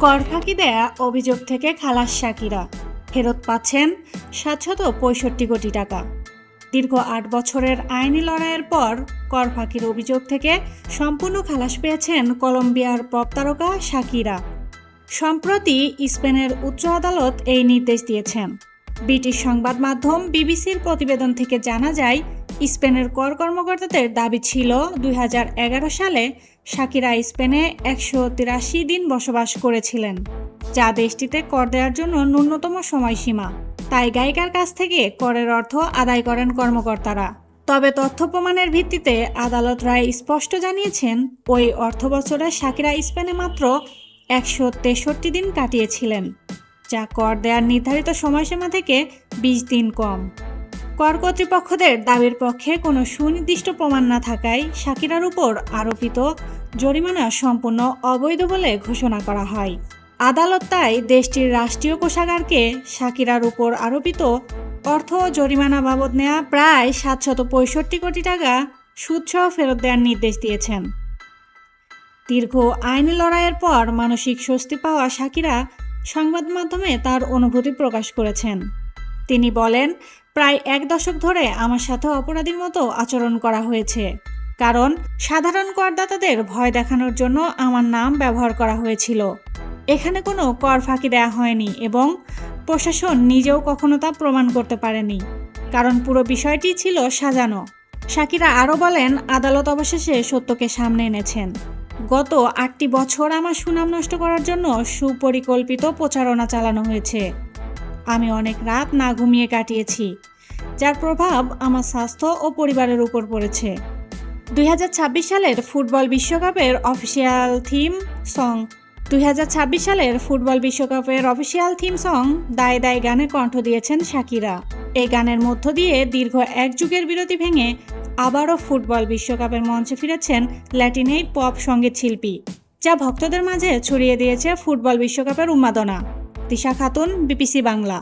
কর ফাঁকি দেয়া অভিযোগ থেকে খালাস শাকিরা, ফেরত পাচ্ছেন ৭৬৫ কোটি টাকা। দীর্ঘ ৮ বছরের আইনি লড়াইয়ের পর কর ফাঁকির অভিযোগ থেকে সম্পূর্ণ খালাস পেয়েছেন কলম্বিয়ার পপ তারকা শাকিরা। সম্প্রতি স্পেনের উচ্চ আদালত এই নির্দেশ দিয়েছেন। ব্রিটিশ সংবাদ মাধ্যম বিবিসির প্রতিবেদন থেকে জানা যায়, স্পেনের কর কর্মকর্তাদের দাবি ছিল ২০১১ সালে শাকিরা স্পেনে ১৮৩ দিন বসবাস করেছিলেন, যা দেশটিতে কর দেওয়ার জন্য ন্যূনতম সময়সীমা। তাই গায়িকার কাছ থেকে করের অর্থ আদায় করেন কর্মকর্তারা। তবে তথ্য প্রমাণের ভিত্তিতে আদালত রায় স্পষ্ট জানিয়েছেন, ওই অর্থবছরে শাকিরা স্পেনে মাত্র ১৬৩ দিন কাটিয়েছিলেন, যা কর দেওয়ার নির্ধারিত সময়সীমা থেকে ২০ দিন কম। কর কর্তৃপক্ষদের দাবির পক্ষে কোনো সুনির্দিষ্ট প্রমাণ না থাকায় শাকিরার উপর আরোপিত জরিমানা সম্পূর্ণ অবৈধ বলে ঘোষণা করা হয়। আদালত তাই দেশটির রাষ্ট্রীয় কোষাগারকে শাকিরার উপর আরোপিত অর্থ জরিমানা বাবদ নেওয়া প্রায় ৭৬৫ কোটি টাকা সুদসহ ফেরত দেওয়ার নির্দেশ দিয়েছেন। দীর্ঘ আইনি লড়াইয়ের পর মানসিক স্বস্তি পাওয়া শাকিরা সংবাদ মাধ্যমে তার অনুভূতি প্রকাশ করেছেন। তিনি বলেন, প্রায় ১ দশক ধরে আমার সাথে অপরাধীর মতো আচরণ করা হয়েছে, কারণ সাধারণ করদাতাদের ভয় দেখানোর জন্য আমার নাম ব্যবহার করা হয়েছিল। এখানে কোনো কর ফাঁকি দেওয়া হয়নি এবং প্রশাসন নিজেও কখনো তা প্রমাণ করতে পারেনি, কারণ পুরো বিষয়টি ছিল সাজানো। শাকিরা আরও বলেন, আদালত অবশেষে সত্যকে সামনে এনেছেন। গত ৮টি বছর আমার সুনাম নষ্ট করার জন্য সুপরিকল্পিত প্রচারণা চালানো হয়েছে। আমি অনেক রাত না ঘুমিয়ে কাটিয়েছি, যার প্রভাব আমার স্বাস্থ্য ও পরিবারের উপর পড়েছে। ২০২৬ সালের ফুটবল বিশ্বকাপের অফিসিয়াল থিম সং দায় দায় গানে কণ্ঠ দিয়েছেন শাকিরা। এই গানের মধ্য দিয়ে দীর্ঘ ১ যুগের বিরতি ভেঙে আবারও ফুটবল বিশ্বকাপের মঞ্চে ফিরেছেন ল্যাটিন এই পপ সঙ্গীত শিল্পী, যা ভক্তদের মাঝে ছড়িয়ে দিয়েছে ফুটবল বিশ্বকাপের উন্মাদনা। তিশা খাতুন, বিবিসি বাংলা।